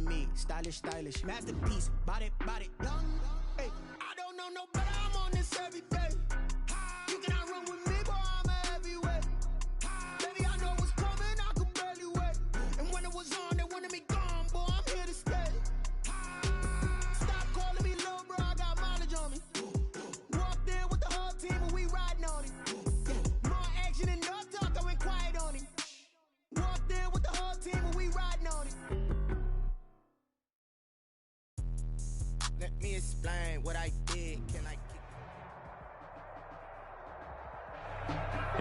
on me. Stylish, stylish. Masterpiece. Body, young. Hey, I don't know no better. I'm on this every day. You cannot run with me, boy. I'm a heavyweight. Baby, I know what's coming. I could barely wait. And when it was on, they wanted me gone, boy. I'm here to stay. Stop calling me little bro. I got mileage on me. Walked in with the whole team and we riding on it. More action and no talk. I went quiet on him. Walked in with the whole team and we riding on it. Let me explain what I did. Can I keep...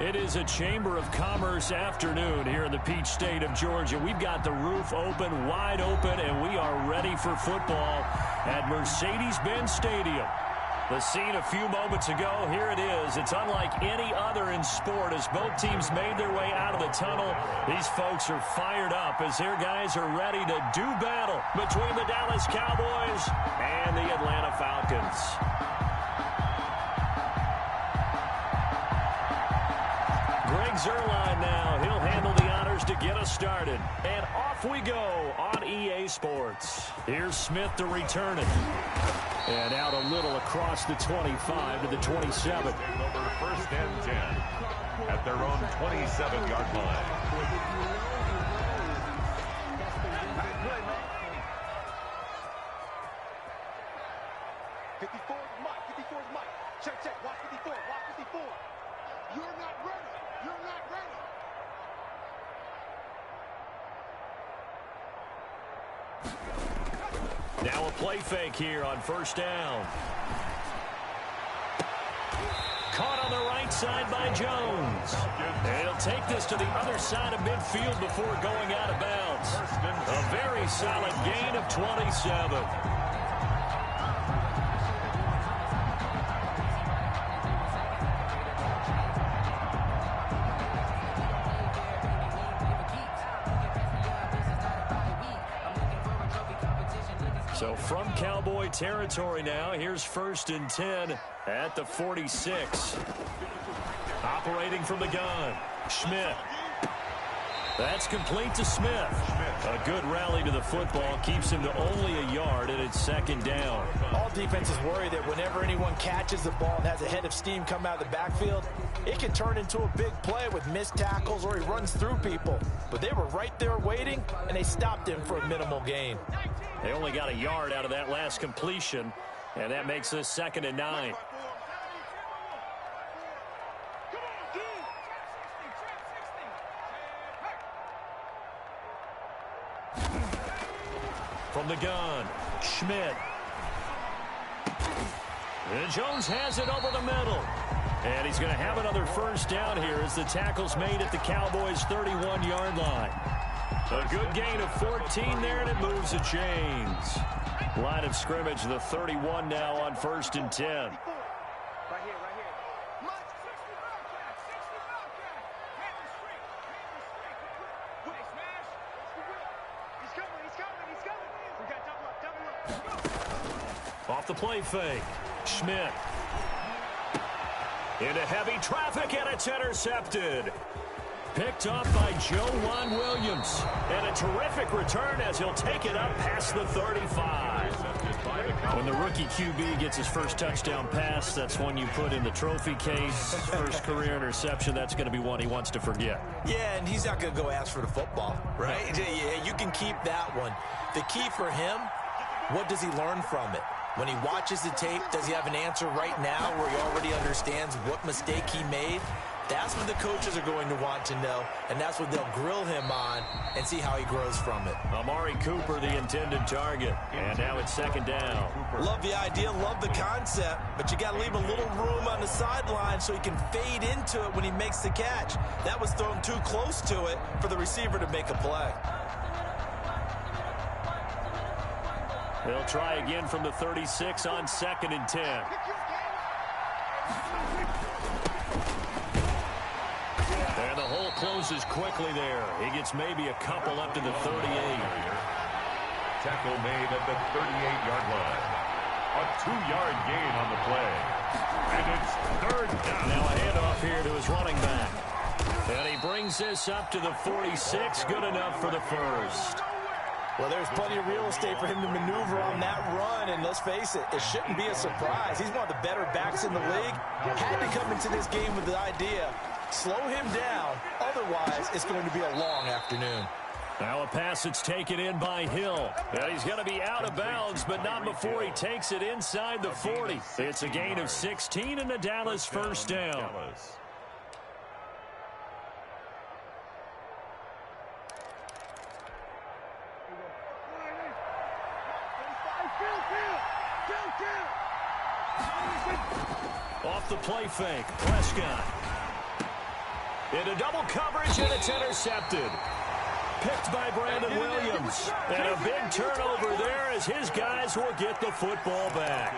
It is a Chamber of Commerce afternoon here in the Peach State of Georgia. We've got the roof open, wide open, and we are ready for football at Mercedes-Benz Stadium. The scene a few moments ago, here it is. It's unlike any other in sport as both teams made their way out of the tunnel. These folks are fired up as their guys are ready to do battle between the Dallas Cowboys and the Atlanta Falcons. Greg Zuerlein now. He'll handle the honors to get us started. And off we go on EA Sports. Here's Smith to return it. And out a little across the 25 to the 27. Over first and 10 at their own 27-yard line. 54 Mike. 54 Mike. Check. Watch 54. Watch 54. You're not ready. You're not ready. Now a play fake here on first down. Caught on the right side by Jones. And he'll take this to the other side of midfield before going out of bounds. A very solid gain of 27. So from Cowboy territory now, here's first and 10 at the 46. Operating from the gun, Schmidt. That's complete to Smith. A good rally to the football keeps him to only a yard, and it's second down. All defenses worry that whenever anyone catches the ball and has a head of steam come out of the backfield, it can turn into a big play with missed tackles or he runs through people. But they were right there waiting, and they stopped him for a minimal gain. They only got a yard out of that last completion, and that makes this second and 9. From the gun, Schmidt. And Jones has it over the middle. And he's going to have another first down here as the tackle's made at the Cowboys' 31-yard line. A good gain of 14 there, and it moves the chains. Line of scrimmage, the 31 now on first and 10. Right here. We got double up. Off the play fake, Schmidt. Into heavy traffic, and it's intercepted. Picked off by Joejuan Williams. And a terrific return as he'll take it up past the 35. When the rookie QB gets his first touchdown pass, that's one you put in the trophy case. First career interception, that's going to be one he wants to forget. Yeah, and he's not going to go ask for the football, right? Yeah, you can keep that one. The key for him, what does he learn from it? When he watches the tape, does he have an answer right now where he already understands what mistake he made? That's what the coaches are going to want to know, and that's what they'll grill him on and see how he grows from it. Amari Cooper, the intended target, and now it's second down. Love the idea, love the concept, but you got to leave a little room on the sideline so he can fade into it when he makes the catch. That was thrown too close to it for the receiver to make a play. They'll try again from the 36 on second and 10. And the hole closes quickly there. He gets maybe a couple up to the 38. Tackle made at the 38-yard line. A 2-yard gain on the play. And it's third down. Now a handoff here to his running back. And he brings this up to the 46. Good enough for the first. Well, there's plenty of real estate for him to maneuver on that run, and let's face it, it shouldn't be a surprise. He's one of the better backs in the league. Had to come into this game with the idea, slow him down, otherwise it's going to be a long afternoon. Now a pass that's taken in by Hill. And he's going to be out of bounds, but not before he takes it inside the 40. It's a gain of 16 and a Dallas first down. Off the play fake, Prescott. Into double coverage, and it's intercepted. Picked by Brandon Williams. And a big turnover there as his guys will get the football back.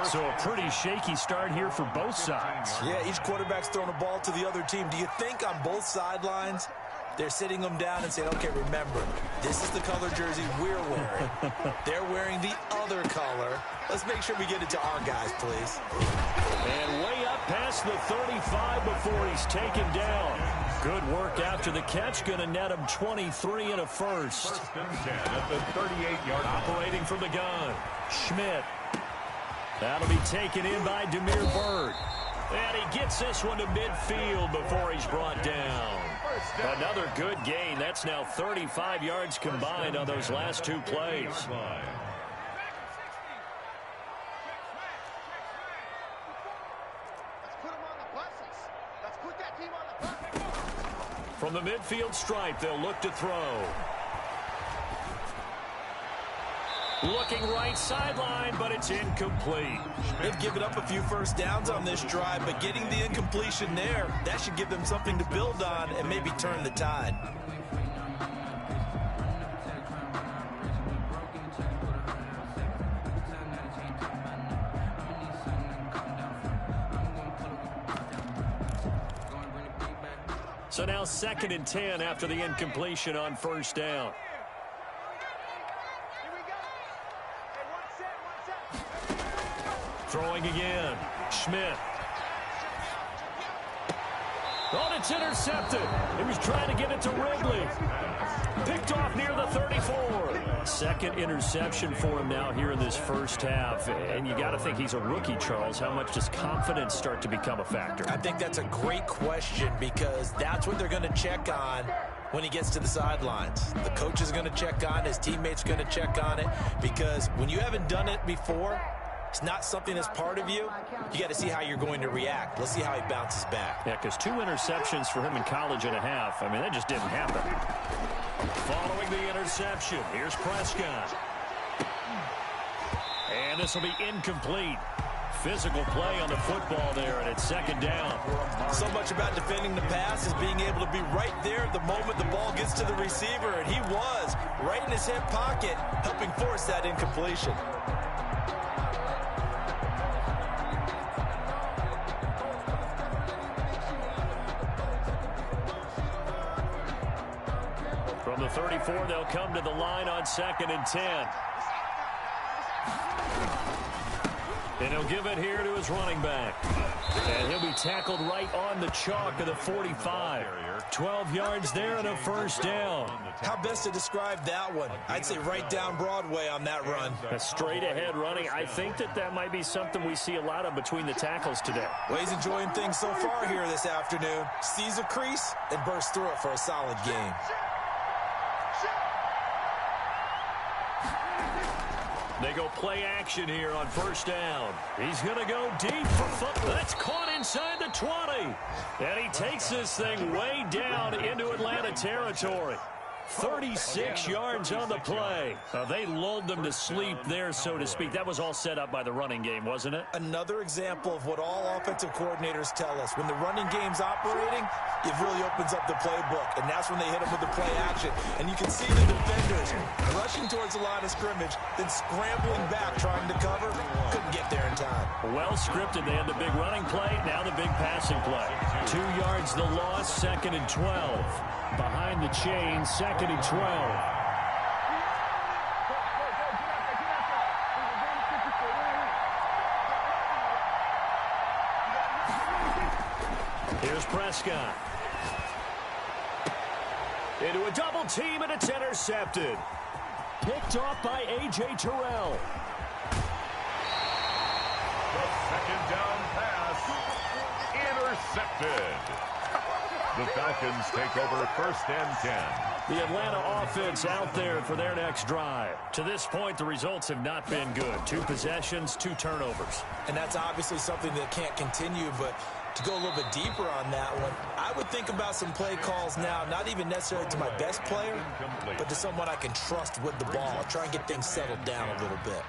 So a pretty shaky start here for both sides. Yeah, each quarterback's throwing a ball to the other team. Do you think on both sidelines they're sitting them down and saying, okay, remember, this is the color jersey we're wearing. They're wearing the other color. Let's make sure we get it to our guys, please. And way up past the 35 before he's taken down. Good work after the catch. Going to net him 23 and a first. First and 10 at the 38-yard line. Operating from the gun. Schmidt. That'll be taken in by Demir Bird. And he gets this one to midfield before he's brought down. Another good gain. That's now 35 yards combined on those last two plays. Let's put him on the buses. Let's put that team on the buses. From the midfield stripe, they'll look to throw. Looking right sideline, but it's incomplete. They've given up a few first downs on this drive, but getting the incompletion there, that should give them something to build on and maybe turn the tide. So now 2nd and 10 after the incompletion on first down. Throwing again. Schmidt. Oh, it's intercepted. He was trying to get it to Wrigley. Picked off near the 34. Second interception for him now here in this first half. And you got to think he's a rookie, Charles. How much does confidence start to become a factor? I think that's a great question because that's what they're going to check on when he gets to the sidelines. The coach is going to check on it. His teammates are going to check on it because when you haven't done it before, it's not something that's part of you. You got to see how you're going to react. Let's see how he bounces back. Yeah, because 2 interceptions for him in college and a half. I mean, that just didn't happen. Following the interception, here's Prescott. And this will be incomplete. Physical play on the football there, and it's 2nd down. So much about defending the pass is being able to be right there at the moment the ball gets to the receiver, and he was right in his hip pocket, helping force that incompletion. From the 34, they'll come to the line on 2nd and 10. And he'll give it here to his running back. And he'll be tackled right on the chalk of the 45. 12 yards there and a first down. How best to describe that one? I'd say right down Broadway on that run. A straight ahead running. I think that might be something we see a lot of between the tackles today. Well, he's enjoying things so far here this afternoon. Sees a crease and bursts through it for a solid game. They go play action here on first down. He's going to go deep for football. That's caught inside the 20. And he takes this thing way down into Atlanta territory. 36 yards on the play. They lulled them to sleep there, so to speak. That was all set up by the running game, wasn't it? Another example of what all offensive coordinators tell us. When the running game's operating, it really opens up the playbook, and that's when they hit them with the play action. And you can see the defenders rushing towards the line of scrimmage, then scrambling back, trying to cover. Couldn't get there in time. Well scripted. They had the big running play, now the big passing play. 2 yards the loss, 2nd and 12. Behind the chain, 2nd and 12. Here's Prescott. Into a double team, and it's intercepted. Picked off by A.J. Terrell. The second down pass intercepted. The Falcons take over 1st and 10. The Atlanta offense out there for their next drive. To this point, the results have not been good. 2 possessions, 2 turnovers. And that's obviously something that can't continue, but to go a little bit deeper on that one, I would think about some play calls now, not even necessarily to my best player, but to someone I can trust with the ball. Try and get things settled down a little bit.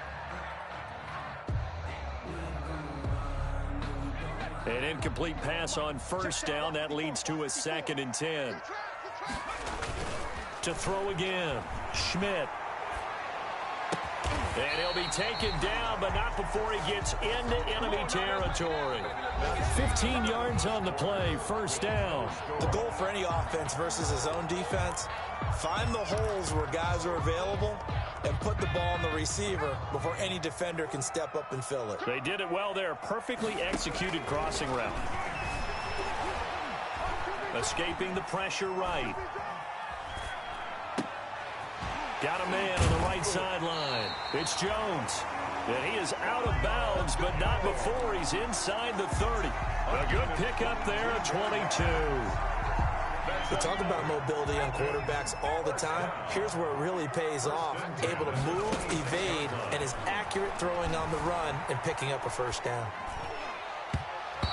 An incomplete pass on 1st down. That leads to a 2nd and 10. To throw again, Schmidt. And he'll be taken down, but not before he gets into enemy territory. 15 yards on the play, 1st down. The goal for any offense versus his own defense, find the holes where guys are available and put the ball on the receiver before any defender can step up and fill it. They did it well there. Perfectly executed crossing route. Escaping the pressure right. Got a man on the right sideline. It's Jones. And he is out of bounds, but not before he's inside the 30. A good pickup there, 22. We talk about mobility on quarterbacks all the time. Here's where it really pays off. Able to move, evade, and is accurate throwing on the run and picking up a 1st down.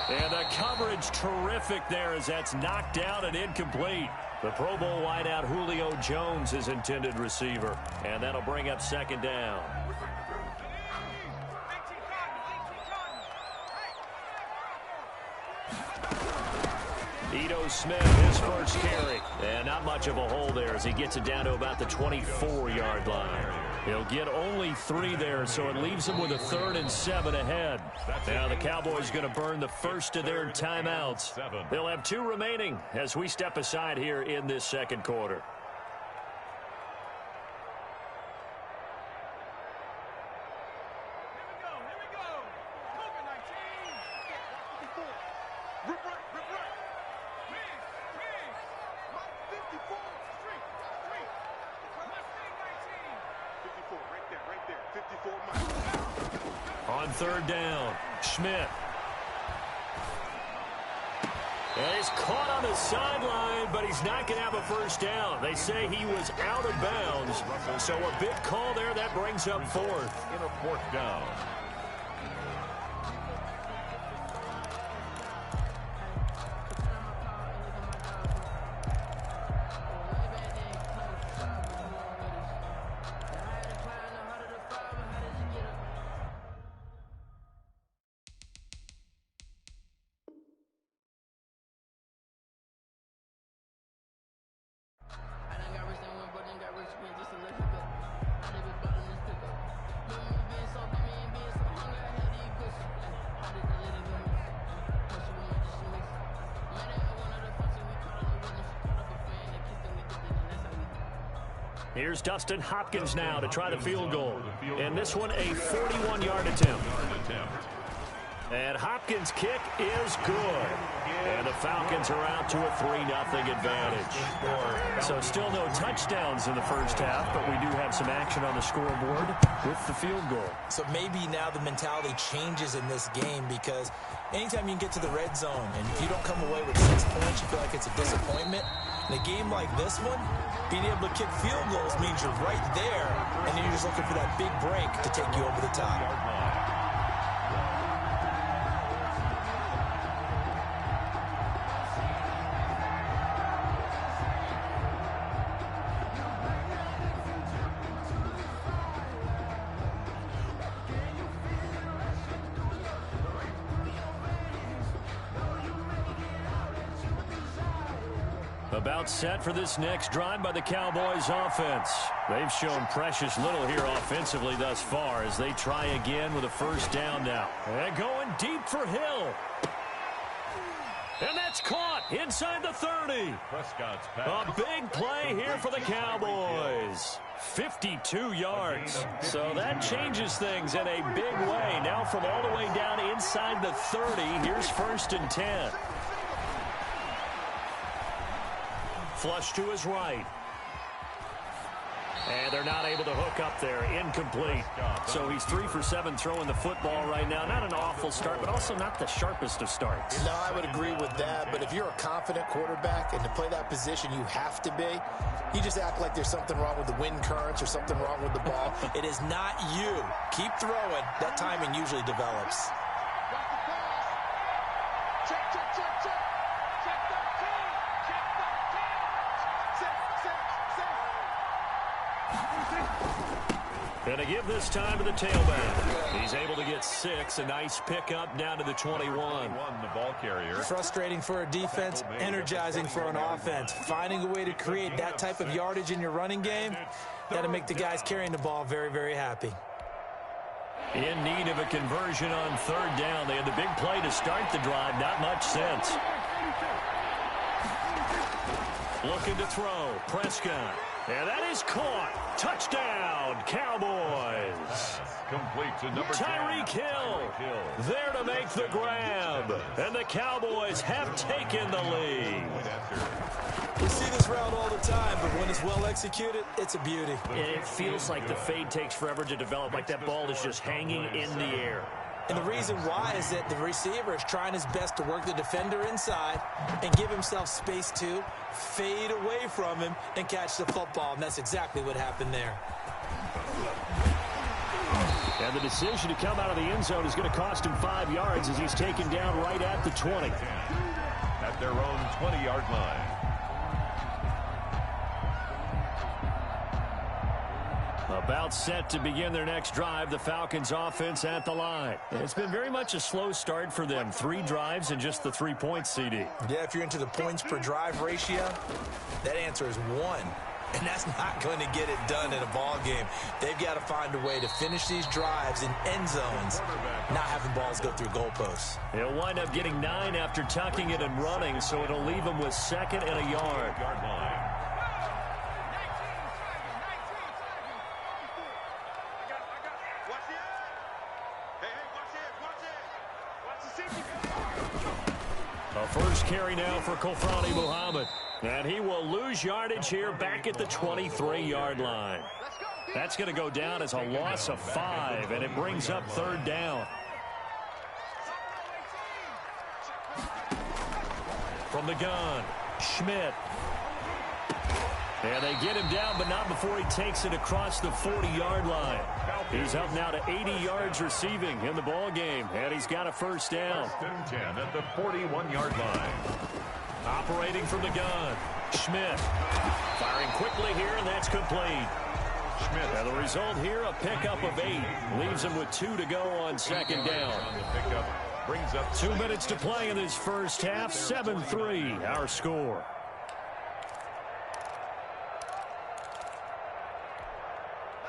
And the coverage terrific there as that's knocked down and incomplete. The Pro Bowl wideout Julio Jones is intended receiver. And that'll bring up 2nd down. Ito Smith, his first carry. And not much of a hole there as he gets it down to about the 24-yard line. He'll get only 3 there, so it leaves him with a 3rd and 7 ahead. Now the Cowboys going to burn the first of their timeouts. They'll have 2 remaining as we step aside here in this 2nd quarter. On 3rd down, Schmidt. And he's caught on the sideline, but he's not going to have a 1st down. They say he was out of bounds. So a big call there that brings up 4th. In a 4th down. Here's Dustin Hopkins now to try the field goal. And this one a 41-yard attempt. And Hopkins' kick is good. And the Falcons are out to a 3-0 advantage. So still no touchdowns in the first half, but we do have some action on the scoreboard with the field goal. So maybe now the mentality changes in this game because anytime you can get to the red zone and if you don't come away with 6 points, you feel like it's a disappointment. In a game like this one, being able to kick field goals means you're right there, and then you're just looking for that big break to take you over the top. About set for this next drive by the Cowboys offense. They've shown precious little here offensively thus far as they try again with a 1st down now. And going deep for Hill. And that's caught inside the 30. Prescott's pass. A big play here for the Cowboys. 52 yards. So that changes things in a big way. Now from all the way down inside the 30, here's 1st and 10. Flush to his right. And they're not able to hook up there. Incomplete. So he's 3 for 7 throwing the football right now. Not an awful start, but also not the sharpest of starts. No, I would agree with that. But if you're a confident quarterback and to play that position you have to be, you just act like there's something wrong with the wind currents or something wrong with the ball. It is not you. Keep throwing. That timing usually develops. Check, check, check, check. Check 13. Check 13. And to give this time to the tailback. He's able to get 6. A nice pickup down to the 21. The ball carrier. Frustrating for a defense, energizing for an offense. Finding a way to create that type of yardage in your running game, that'll make the guys carrying the ball very, very happy. In need of a conversion on 3rd down. They had the big play to start the drive. Not much sense. Looking to throw. Prescott. And that is caught. Touchdown, Cowboys. Complete to number 10. Tyreek Hill there to make the grab. And the Cowboys have taken the lead. We see this route all the time, but when it's well executed, it's a beauty. It feels like the fade takes forever to develop, like that ball is just hanging in the air. And the reason why is that the receiver is trying his best to work the defender inside and give himself space to fade away from him and catch the football. And that's exactly what happened there. And the decision to come out of the end zone is going to cost him 5 yards as he's taken down right at the 20. At their own 20-yard line. About set to begin their next drive, the Falcons offense at the line. It's been very much a slow start for them. 3 drives and just the 3 points, CD. Yeah, if you're into the points per drive ratio, that answer is 1. And that's not going to get it done in a ball game. They've got to find a way to finish these drives in end zones, not having balls go through goalposts. He'll wind up getting 9 after tucking it and running, so it'll leave him with 2nd and a yard. A first carry now for Kofrani Muhammad. And he will lose yardage here back at the 23-yard line. That's going to go down as a loss of 5, and it brings up 3rd down. From the gun, Schmidt. And they get him down, but not before he takes it across the 40-yard line. He's up now to 80 yards receiving in the ball game, and he's got a first down. 10 at the 41-yard line. Operating from the gun, Schmidt. Firing quickly here, and that's complete. Schmidt. And the result here, a pickup of 8. Leaves him with 2 to go on 2nd down. Brings up 2 minutes to play in this first half. 7-3, our score.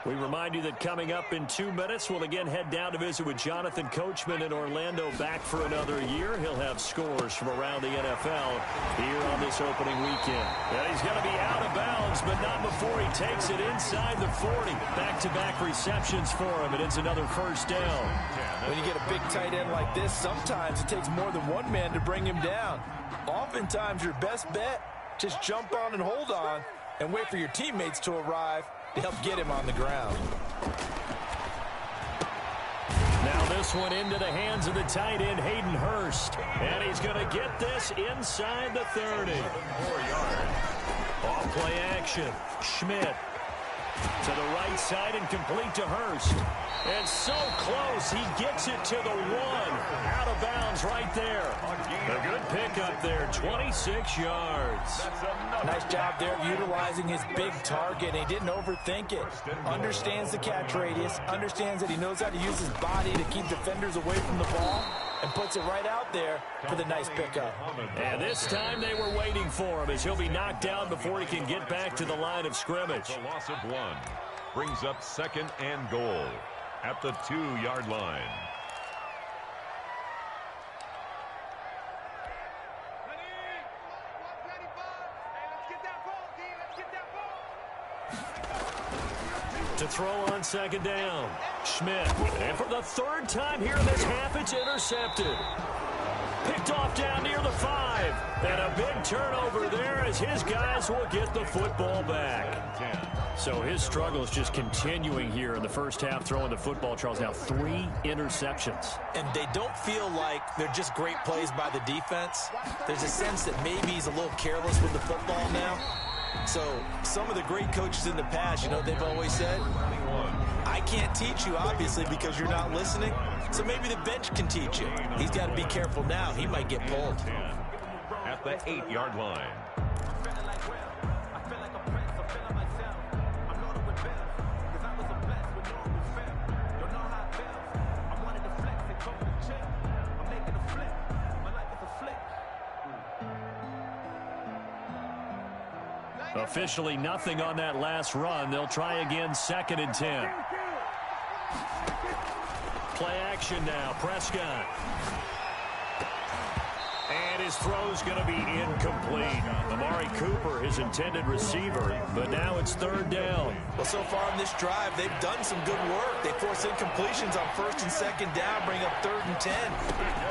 We remind you that coming up in 2 minutes, we'll again head down to visit with Jonathan Coachman in Orlando, back for another year. He'll have scores from around the NFL here on this opening weekend. And he's going to be out of bounds, but not before he takes it inside the 40. Back-to-back receptions for him, and it's another first down. When you get a big tight end like this, sometimes it takes more than one man to bring him down. Oftentimes, your best bet, just jump on and hold on and wait for your teammates to arrive to help get him on the ground. Now this one into the hands of the tight end, Hayden Hurst. And he's going to get this inside the 30. 4 yards. Off play action. Schmidt to the right side and complete to Hurst. And so close, he gets it to the 1. Out of bounds right there. A good pickup there, 26 yards. Nice job there of utilizing his big target. He didn't overthink it. Understands the catch radius. Understands that he knows how to use his body to keep defenders away from the ball. And puts it right out there for the nice pickup. And this time they were waiting for him as he'll be knocked down before he can get back to the line of scrimmage. A loss of 1 brings up 2nd and goal at the 2-yard line. To throw on 2nd down, Schmidt. And for the 3rd time here in this half, it's intercepted. Picked off down near the 5. And a big turnover there as his guys will get the football back. So his struggle is just continuing here in the first half, throwing the football, Charles. Now 3 interceptions. And they don't feel like they're just great plays by the defense. There's a sense that maybe he's a little careless with the football now. So some of the great coaches in the past, you know, they've always said, I can't teach you, obviously, because you're not listening. So maybe the bench can teach you. He's got to be careful now. He might get pulled. At the 8-yard line. Officially nothing on that last run. They'll try again, 2nd and 10. Play action now, Prescott. And his throw's going to be incomplete. Amari Cooper, his intended receiver, but now it's 3rd down. Well, so far in this drive, they've done some good work. They force incompletions on 1st and 2nd down, bring up 3rd and 10.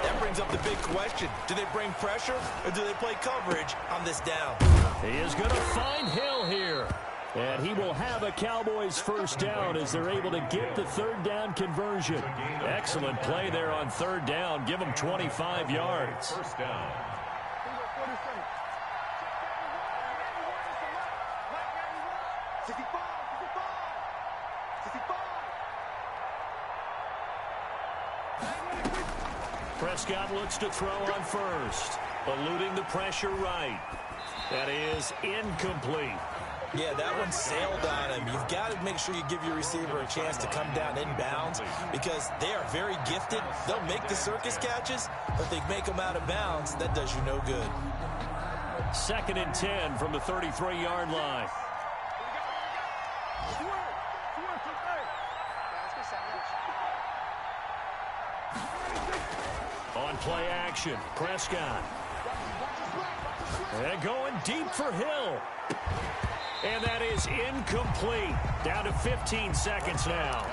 That brings up the big question. Do they bring pressure or do they play coverage on this down? He is going to find Hill here. And he will have a Cowboys 1st down as they're able to get the 3rd down conversion. Excellent play there on 3rd down. Give them 25 yards. 1st down. Prescott looks to throw on 1st. Eluding the pressure right. That is incomplete. Yeah, that one sailed on him. You've got to make sure you give your receiver a chance to come down inbounds because they are very gifted. They'll make the circus catches, but they make them out of bounds. That does you no good. 2nd and 10 from the 33-yard line. On play action, Prescott. And going deep for Hill. And that is incomplete. Down to 15 seconds now.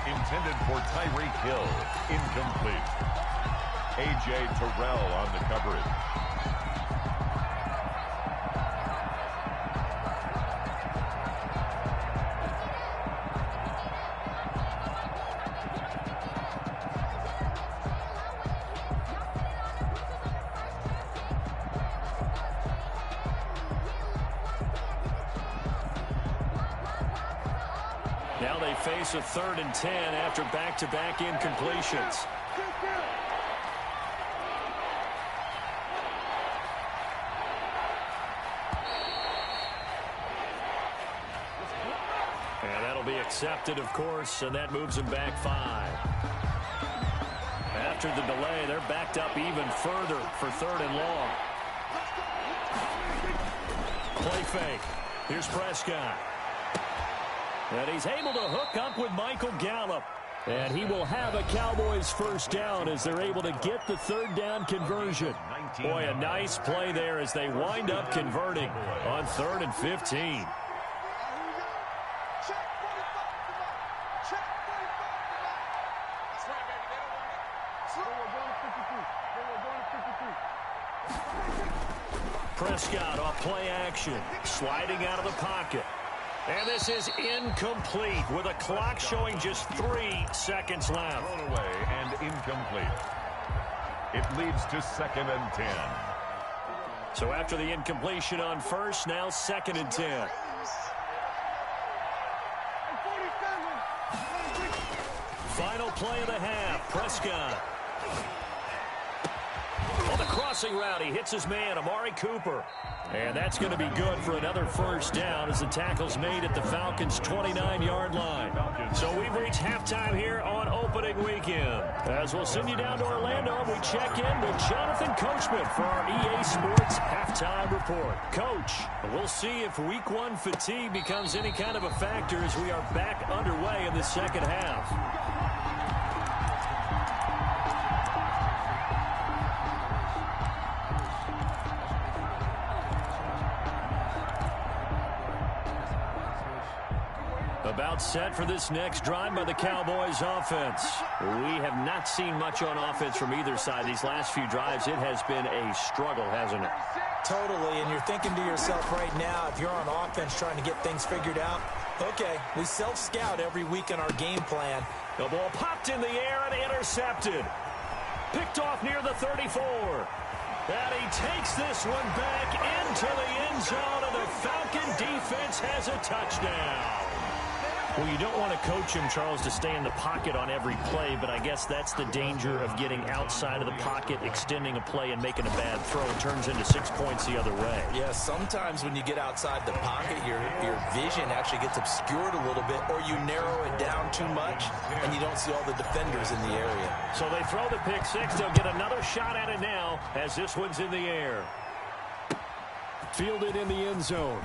Intended for Tyreek Hill. Incomplete. A.J. Terrell on the coverage. Now they face a 3rd and 10 after back-to-back incompletions. And that'll be accepted, of course, and that moves them back 5. After the delay, they're backed up even further for 3rd and long. Play fake. Here's Prescott. And he's able to hook up with Michael Gallup. And he will have a Cowboys 1st down as they're able to get the 3rd down conversion. Boy, a nice play there as they wind up converting on 3rd and 15. Prescott off play action, sliding out of the pocket. And this is incomplete with a clock showing just 3 seconds left. Thrown away and incomplete. It leads to 2nd and 10. So after the incompletion on 1st, now 2nd and 10. Final play of the half, Prescott. On the crossing route, he hits his man, Amari Cooper. And that's going to be good for another 1st down as the tackle's made at the Falcons' 29-yard line. So we've reached halftime here on opening weekend. As we'll send you down to Orlando, we check in with Jonathan Coachman for our EA Sports halftime report. Coach, we'll see if Week 1 fatigue becomes any kind of a factor as we are back underway in the 2nd half. About set for this next drive by the Cowboys offense. We have not seen much on offense from either side. These last few drives, it has been a struggle, hasn't it? Totally, and you're thinking to yourself right now, if you're on offense trying to get things figured out, okay, we self-scout every week in our game plan. The ball popped in the air and intercepted. Picked off near the 34. And he takes this one back into the end zone, and the Falcon defense has a touchdown. Well, you don't want to coach him, Charles, to stay in the pocket on every play, but I guess that's the danger of getting outside of the pocket, extending a play, and making a bad throw. It turns into 6 points the other way. Yeah, sometimes when you get outside the pocket, your vision actually gets obscured a little bit, or you narrow it down too much, and you don't see all the defenders in the area. So they throw the pick six. They'll get another shot at it now as this one's in the air. Fielded in the end zone.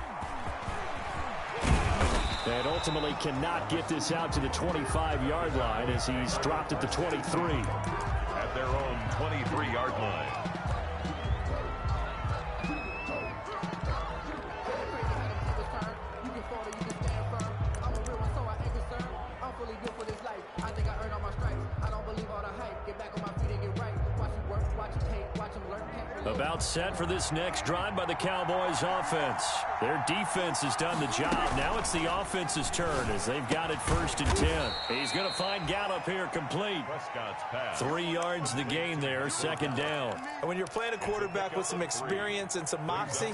And ultimately cannot get this out to the 25-yard line as he's dropped at the 23. At their own 23-yard line. About set for this next drive by the Cowboys offense. Their defense has done the job. Now it's the offense's turn as they've got it 1st and 10. He's going to find Gallup here complete. 3 yards the gain there, 2nd down. And when you're playing a quarterback with some experience and some moxie,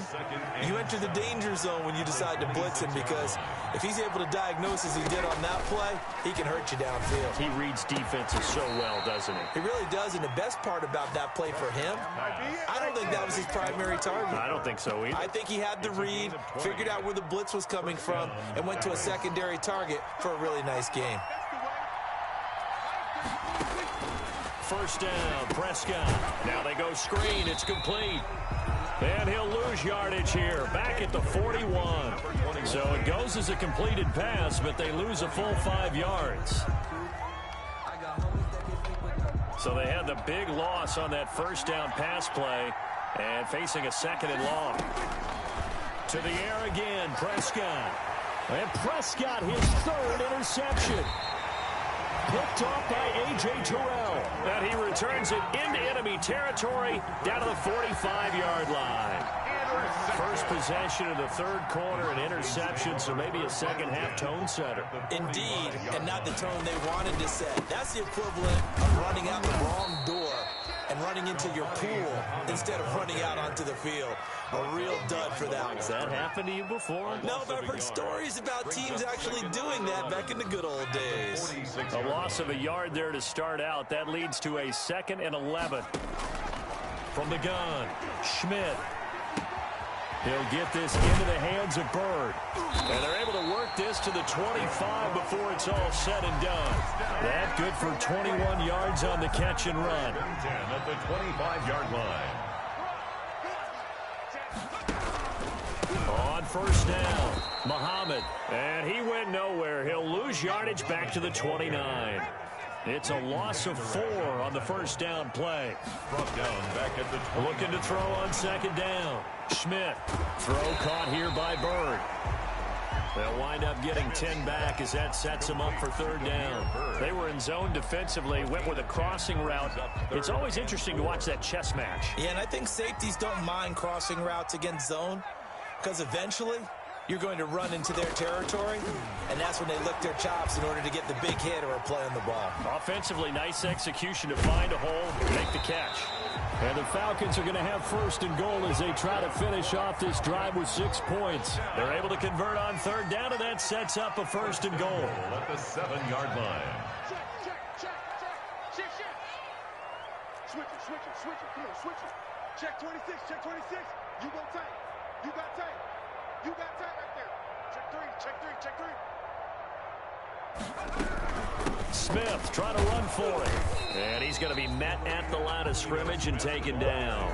you enter the danger zone when you decide to blitz him, because if he's able to diagnose as he did on that play, he can hurt you downfield. He reads defenses so well, doesn't he? He really does, and the best part about that play for him, I don't think that was his primary target. I don't think so either. I think he had the read, figured out where the blitz was coming from, and went to a secondary target for a really nice game. 1st down, Prescott. Now they go screen. It's complete. And he'll lose yardage here, back at the 41. So it goes as a completed pass, but they lose a full 5 yards. So they had the big loss on that 1st down pass play, and facing a 2nd and long. To the air again, Prescott. And Prescott, his 3rd interception. Picked off by A.J. Terrell. And he returns it into enemy territory down to the 45-yard line. First possession of the 3rd quarter, an interception, so maybe a second-half tone setter. Indeed, and not the tone they wanted to set. That's the equivalent of running out the wrong door and running into your pool instead of running out onto the field. A real dud for that one. Has that happened to you before? No, but I've heard stories about teams actually doing that back in the good old days. A loss of a yard there to start out. That leads to a 2nd and 11. From the gun, Schmidt. He'll get this into the hands of Bird. And they're able to work this to the 25 before it's all said and done. That good for 21 yards on the catch and run. 10 at the 25-yard line. On 1st down, Muhammad. And he went nowhere. He'll lose yardage back to the 29. It's a loss of 4 on the 1st down play. Brought down back at the 20. Looking to throw on 2nd down. Schmidt. Throw caught here by Bird. They'll wind up getting 10 back as that sets them up for 3rd down. They were in zone defensively, went with a crossing route. It's always interesting to watch that chess match. Yeah, and I think safeties don't mind crossing routes against zone, because eventually you're going to run into their territory, and that's when they lick their chops in order to get the big hit or a play on the ball. Offensively, nice execution to find a hole, make the catch. And the Falcons are going to have 1st and goal as they try to finish off this drive with 6 points. They're able to convert on 3rd down, and that sets up a 1st and goal. At the 7-yard line. Switch it. Come on, switch it. Check 26. You go tight. You got tight. You got tight right there. Check 3. Smith trying to run for it. And he's going to be met at the line of scrimmage and taken down.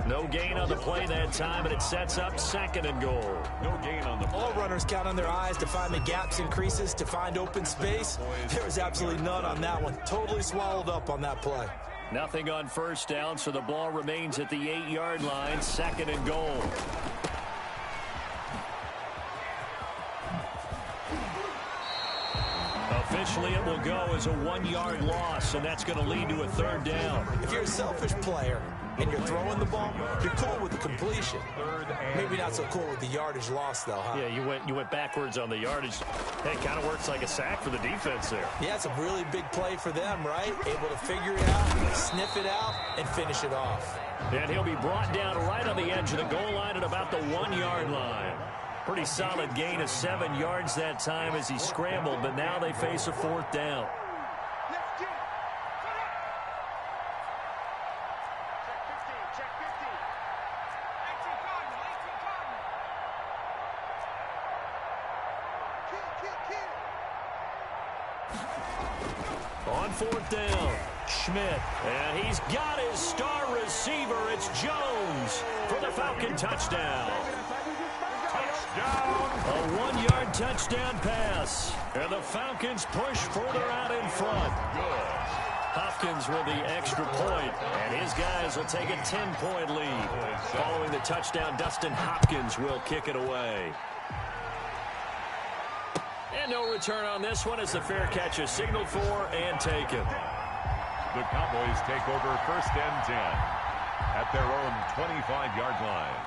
No gain on the play that time, and it sets up 2nd and goal. No gain on the All runners count on their eyes to find the gaps and creases, to find open space. There was absolutely none on that one. Totally swallowed up on that play. Nothing on 1st down, so the ball remains at the 8-yard line, 2nd and goal. Officially, it will go as a 1-yard loss, and that's going to lead to a 3rd down. If you're a selfish player and you're throwing the ball, you're cool with the completion. Maybe not so cool with the yardage loss, though, huh? Yeah, you went backwards on the yardage. Hey, it kind of works like a sack for the defense there. Yeah, it's a really big play for them, right? Able to figure it out, sniff it out, and finish it off. And he'll be brought down right on the edge of the goal line at about the 1-yard line. Pretty solid gain of 7 yards that time as he scrambled, but now they face a 4th down. On 4th down, Schmidt, and he's got his star receiver. It's Jones for the Falcon touchdown. Touchdown! A 1-yard touchdown pass, and the Falcons push further out in front. Good. Hopkins with the extra point, and his guys will take a 10-point lead. Following the touchdown, Dustin Hopkins will kick it away. And no return on this one as the fair catch is signaled for and taken. The Cowboys take over 1st and 10 at their own 25-yard line.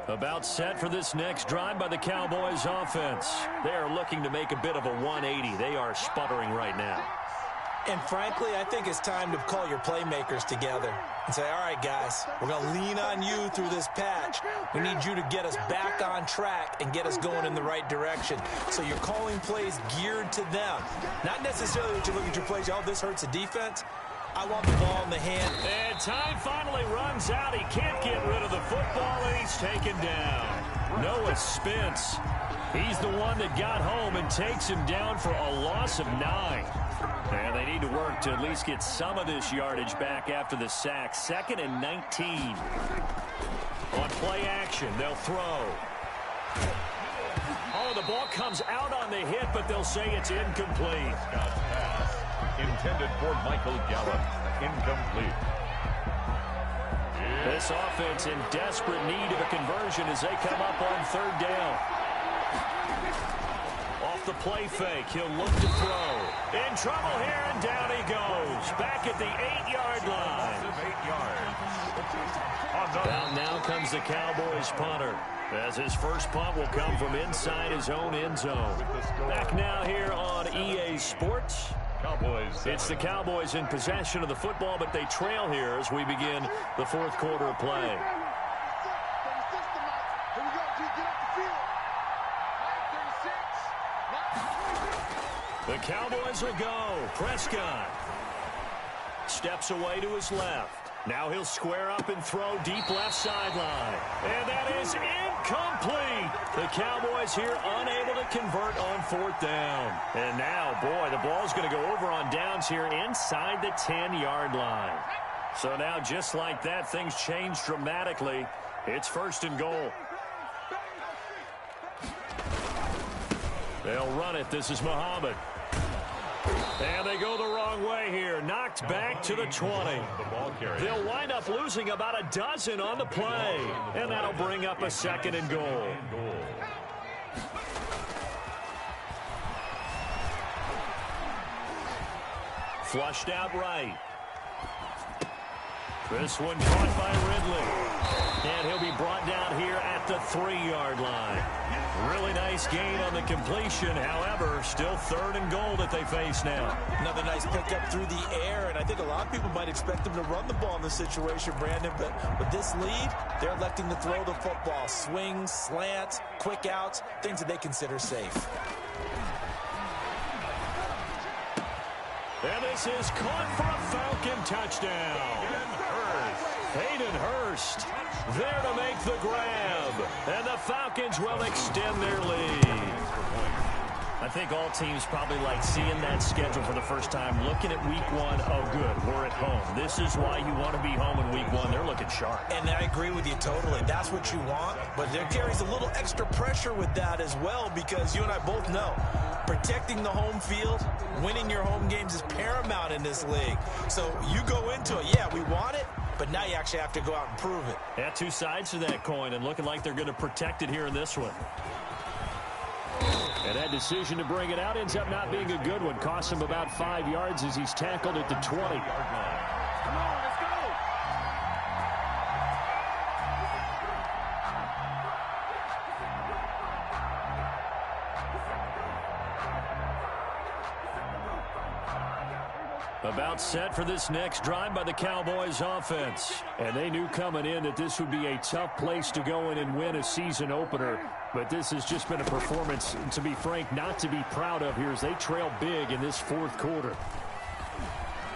About set for this next drive by the Cowboys offense. They are looking to make a bit of a 180. They are sputtering right now. And frankly, I think it's time to call your playmakers together and say, all right, guys, we're going to lean on you through this patch. We need you to get us back on track and get us going in the right direction. So you're calling plays geared to them. Not necessarily that you look at your plays, oh, this hurts the defense. I want the ball in the hand. And time finally runs out. He can't get rid of the football, and he's taken down. Noah Spence. He's the one that got home and takes him down for a loss of 9. And they need to work to at least get some of this yardage back after the sack. 2nd and 19. On play action, they'll throw. Oh, the ball comes out on the hit, but they'll say it's incomplete. Scott's pass intended for Michael Gallup. Incomplete. This offense in desperate need of a conversion as they come up on 3rd down. Off the play fake, he'll look to throw. In trouble here, and down he goes. Back at the 8-yard line. 8 yards. Down now comes the Cowboys punter, as his first punt will come from inside his own end zone. Back now here on EA Sports. Cowboys. It's the Cowboys in possession of the football, but they trail here as we begin the 4th quarter of play. The Cowboys will go. Prescott steps away to his left. Now he'll square up and throw deep left sideline. And that is incomplete. The Cowboys here unable to convert on 4th down. And now, boy, the ball's going to go over on downs here inside the 10-yard line. So now, just like that, things change dramatically. It's 1st and goal. They'll run it. This is Muhammad. And they go the wrong way here. Knocked back to the 20. They'll wind up losing about a dozen on the play. And that'll bring up a 2nd and goal. Flushed out right. This one caught by Ridley. And he'll be brought down here at the 3-yard line. Really nice gain on the completion. However, still 3rd and goal that they face now. Another nice pickup through the air, and I think a lot of people might expect them to run the ball in this situation, Brandon, but with this lead, they're electing to throw the football. Swings, slants, quick outs, things that they consider safe. And this is caught for a Falcon touchdown. Hayden Hurst there to make the grab. And the Falcons will extend their lead. I think all teams probably like seeing that schedule for the first time, looking at week 1. Oh, good, we're at home. This is why you want to be home in week 1. They're looking sharp. And I agree with you totally. That's what you want. But there carries a little extra pressure with that as well, because you and I both know Protecting the home field, winning your home games is paramount in this league. So you go into it, yeah, we want it, but now you actually have to go out and prove it. Yeah, two sides to that coin, and looking like they're going to protect it here in this one. And that decision to bring it out ends up not being a good one. Costs him about 5 yards as he's tackled at the 20. Come on, let's go. About set for this next drive by the Cowboys offense. And they knew coming in that this would be a tough place to go in and win a season opener. But this has just been a performance, to be frank, not to be proud of here as they trail big in this fourth quarter.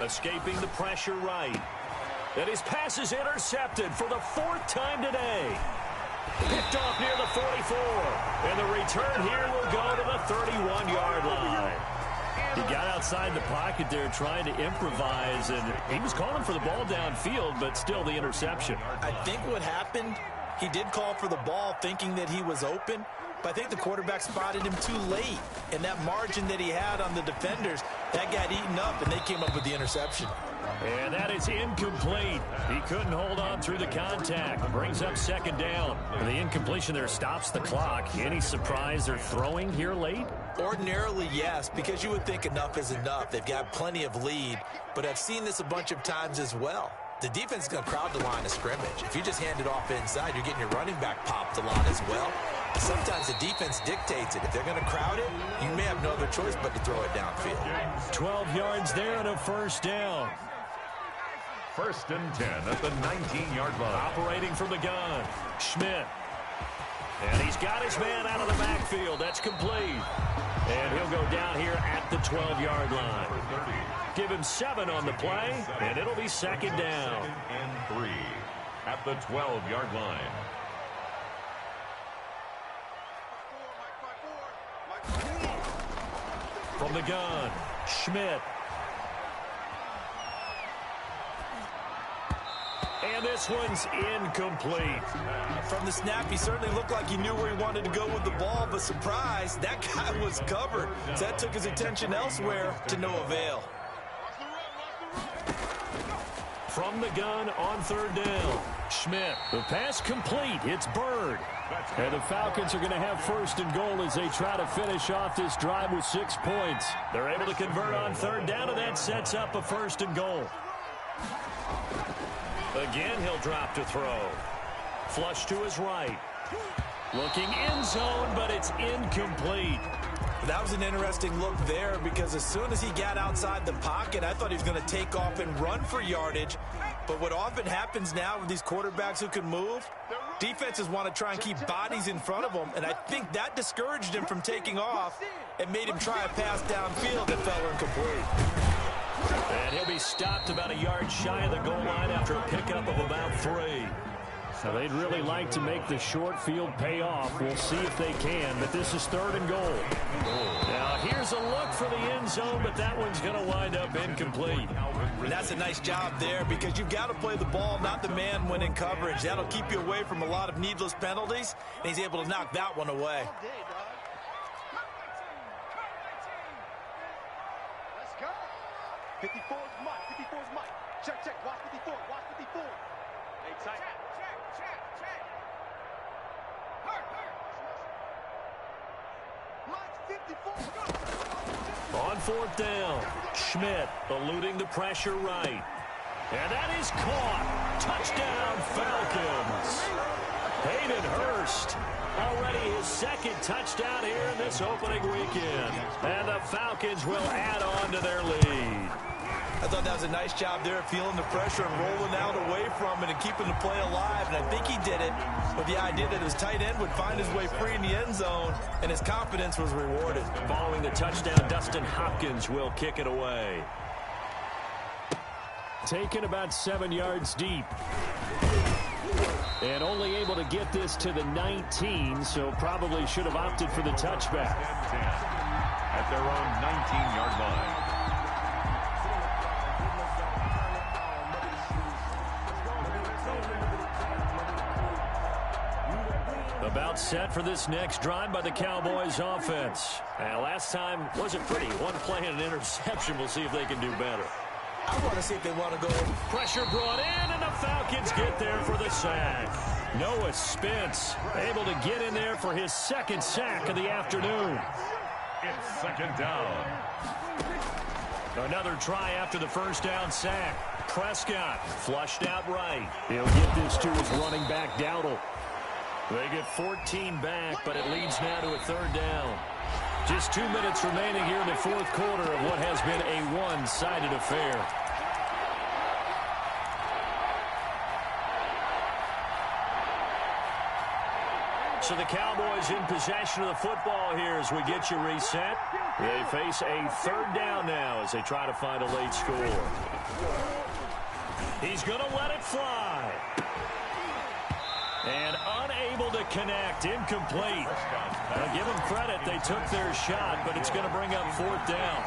Escaping the pressure right. And his pass is intercepted for the fourth time today. Picked off near the 44. And the return here will go to the 31-yard line. He got outside the pocket there trying to improvise, and he was calling for the ball downfield, but still the interception. I think what happened, he did call for the ball thinking that he was open, but I think the quarterback spotted him too late. And that margin that he had on the defenders, that got eaten up, and they came up with the interception. And that is incomplete. He couldn't hold on through the contact. Brings up second down. And the incompletion there stops the clock. Any surprise they're throwing here late? Ordinarily, yes, because you would think enough is enough. They've got plenty of lead, but I've seen this a bunch of times as well. The defense is going to crowd the line of scrimmage. If you just hand it off inside, you're getting your running back popped a lot as well. Sometimes the defense dictates it. If they're going to crowd it, you may have no other choice but to throw it downfield. 12 yards there and a first down. 1st and 10 at the 19-yard line. Operating from the gun, Schmidt. And he's got his man out of the backfield. That's complete. And he'll go down here at the 12-yard line. Give him 7 on the play, and it'll be second down. 2nd and 3 at the 12-yard line. From the gun, Schmidt. And this one's incomplete. From the snap, he certainly looked like he knew where he wanted to go with the ball, but surprise, that guy was covered. So that took his attention elsewhere to no avail. From the gun on third down, Schmidt. The pass complete. It's Bird. And the Falcons are going to have 1st and goal as they try to finish off this drive with 6 points. They're able to convert on third down, and that sets up a 1st and goal. Again, he'll drop to throw. Flush to his right. Looking end zone, but it's incomplete. That was an interesting look there because as soon as he got outside the pocket, I thought he was going to take off and run for yardage. But what often happens now with these quarterbacks who can move, defenses want to try and keep bodies in front of them, and I think that discouraged him from taking off and made him try a pass downfield that fell incomplete. And he'll be stopped about a yard shy of the goal line after a pickup of about 3. So they'd really like to make the short field pay off. We'll see if they can, but this is 3rd and goal. Now here's a look for the end zone, but that one's going to wind up incomplete. And that's a nice job there because you've got to play the ball, not the man when in coverage. That'll keep you away from a lot of needless penalties, and he's able to knock that one away. Let's go. 54 is Mike. 54 is Mike. Check, check. Watch 54. Watch 54. Hey, tight. Check. Hurt. Mike 54. Go. On 4th down, Schmidt eluding the pressure right. And that is caught. Touchdown, Falcons. Hayden Hurst, already his 2nd touchdown here in this opening weekend. And the Falcons will add on to their lead. I thought that was a nice job there, feeling the pressure and rolling out away from it and keeping the play alive. And I think he did it with the idea that his tight end would find his way free in the end zone, and his confidence was rewarded. Following the touchdown, Dustin Hopkins will kick it away. Taken about 7 yards deep. And only able to get this to the 19, so probably should have opted for the touchback. 10 at their own 19-yard line. About set for this next drive by the Cowboys offense. Last time wasn't pretty. One play and an interception. We'll see if they can do better. I want to see if they want to go. Pressure brought in, and the Falcons get there for the sack. Noah Spence able to get in there for his second sack of the afternoon. It's second down. Another try after the first down sack. Prescott flushed out right. He'll get this to his running back, Dowdle. They get 14 back, but it leads now to a third down. Just 2 minutes remaining here in the fourth quarter of what has been a one-sided affair. So the Cowboys in possession of the football here as we get you reset. They face a third down now as they try to find a late score. He's going to let it fly. And unable to connect. Incomplete. Now give them credit. They took their shot, but it's going to bring up fourth down.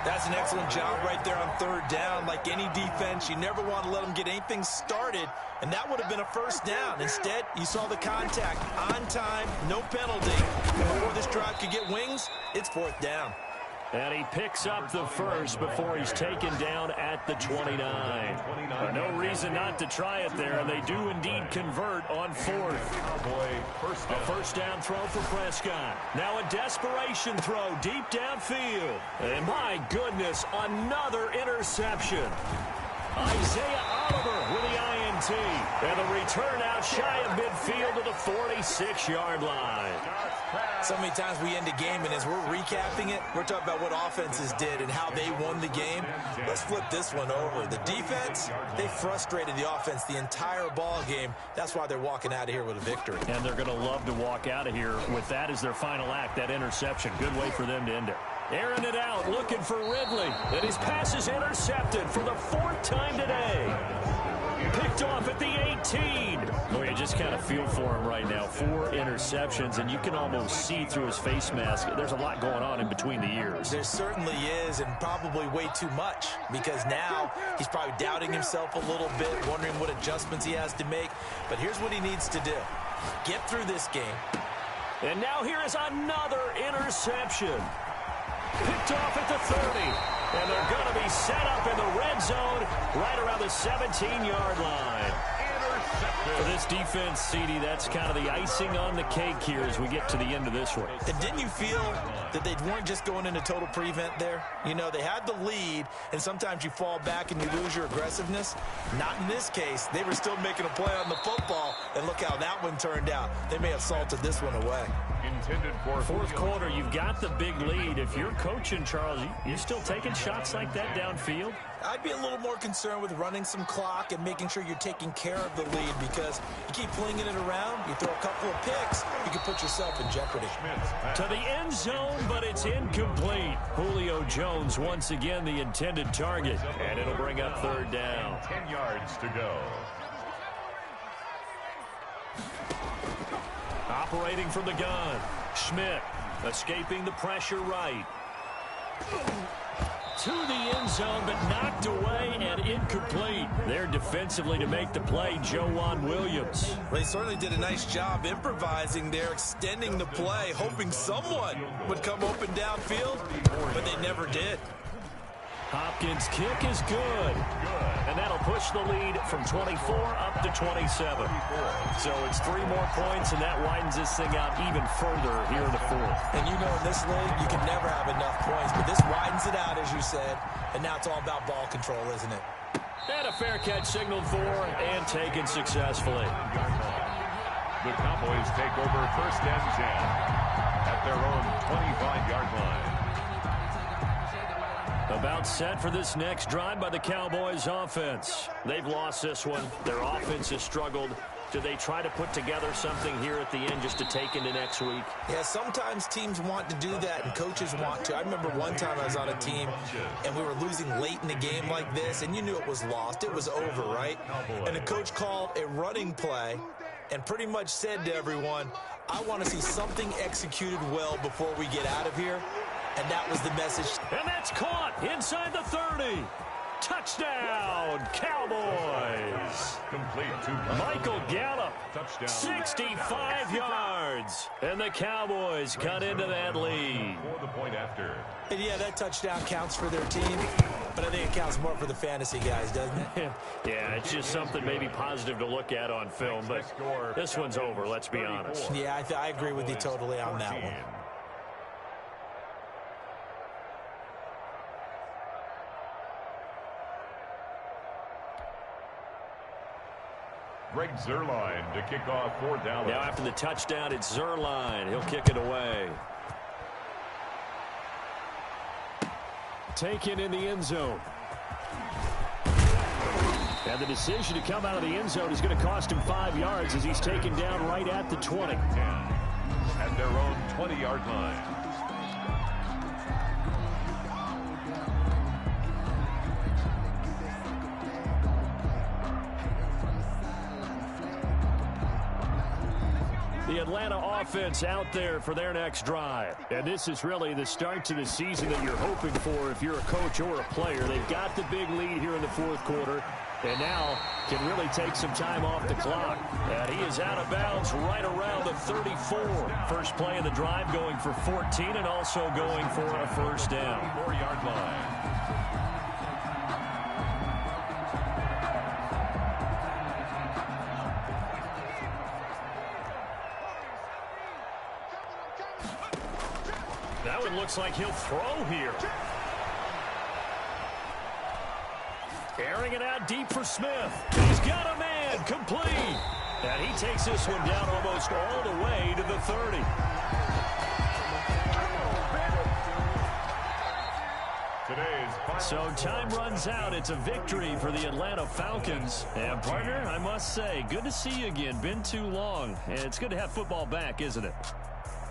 That's an excellent job right there on third down. Like any defense, you never want to let them get anything started, and that would have been a first down. Instead, you saw the contact on time, no penalty. And before this drive could get wings, it's fourth down. And he picks up the first before he's taken down at the 29. No reason not to try it there, and they do indeed convert on fourth. A first down throw for Prescott. Now a desperation throw deep downfield. And my goodness, another interception. Isaiah Oliver with the INT. And the return out shy of midfield to the 46-yard line. So many times we end a game, and as we're recapping it, we're talking about what offenses did and how they won the game. Let's flip this one over. The defense, they frustrated the offense the entire ball game. That's why they're walking out of here with a victory. And they're going to love to walk out of here with that as their final act, that interception. Good way for them to end it. Airing it out, looking for Ridley. And his pass is intercepted for the fourth time today. Picked off at the 18. Boy, you just kind of feel for him right now. 4 interceptions, and you can almost see through his face mask. There's a lot going on in between the ears. There certainly is, and probably way too much, because now he's probably doubting himself a little bit, wondering what adjustments he has to make. But here's what he needs to do. Get through this game. And now here is another interception. Picked off at the 30. And they're going to be set up in the red zone right around the 17-yard line. For this defense, CD, that's kind of the icing on the cake here as we get to the end of this one. And didn't you feel that they weren't just going into total prevent there? You know, they had the lead, and sometimes you fall back and you lose your aggressiveness. Not in this case. They were still making a play on the football, and look how that one turned out. They may have salted this one away. Intended for fourth quarter, you've got the big lead. If you're coaching, Charles, you still taking shots like that downfield? I'd be a little more concerned with running some clock and making sure you're taking care of the lead, because you keep flinging it around, you throw a couple of picks, you can put yourself in jeopardy. To the end zone, but it's incomplete. Julio Jones once again the intended target, and it'll bring up third down. 10 yards to go. Operating from the gun, Schmidt escaping the pressure right. To the end zone, but knocked away and incomplete. There defensively to make the play, Joejuan Williams. They certainly did a nice job improvising there, extending the play, hoping someone would come open downfield, but they never did. Hopkins' kick is good. And that'll push the lead from 24 up to 27. So it's 3 more points, and that widens this thing out even further here in the fourth. And you know, in this league, you can never have enough points, but this widens it out, as you said, and now it's all about ball control, isn't it? And a fair catch signaled for and taken successfully. The Cowboys take over first and 10 at their own 25-yard line. About set for this next drive by the Cowboys offense. They've lost this one. Their offense has struggled. Do they try to put together something here at the end just to take into next week? Yeah, sometimes teams want to do that and coaches want to. I remember one time I was on a team and we were losing late in the game like this, and you knew it was lost. It was over, right? And the coach called a running play and pretty much said to everyone, I want to see something executed well before we get out of here. And that was the message. And that's caught inside the 30. Touchdown, Cowboys. Complete to Michael Gallup, touchdown. 65 yards. And the Cowboys cut into that lead. For the point after. And yeah, that touchdown counts for their team, but I think it counts more for the fantasy guys, doesn't it? Yeah, it's just something maybe positive to look at on film, but this one's over, let's be honest. Yeah, I agree with you totally on that one. Greg Zuerlein to kick off for Dallas. Now after the touchdown, it's Zuerlein. He'll kick it away. Taken in the end zone. And the decision to come out of the end zone is going to cost him 5 yards as he's taken down right at the 20. At their own 20-yard line. The Atlanta offense out there for their next drive. And this is really the start to the season that you're hoping for if you're a coach or a player. They've got the big lead here in the fourth quarter, and now can really take some time off the clock. And he is out of bounds right around the 34. First play of the drive going for 14 and also going for a first down. 4-yard line. That one looks like he'll throw here. Airing it out deep for Smith. He's got a man, complete. And he takes this one down almost all the way to the 30. So time runs out. It's a victory for the Atlanta Falcons. And partner, I must say, good to see you again. Been too long. And it's good to have football back, isn't it?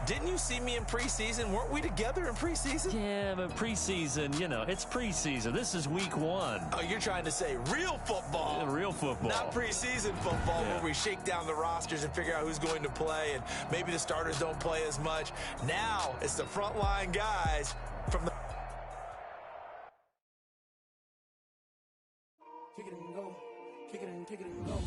Didn't you see me in preseason? Weren't we together in preseason? Yeah, but preseason, you know, it's preseason. This is week 1. Oh, you're trying to say real football. Yeah, real football. Not preseason football where we shake down the rosters and figure out who's going to play, and maybe the starters don't play as much. Now it's the frontline guys from the... Kick it and go. Kick it and go.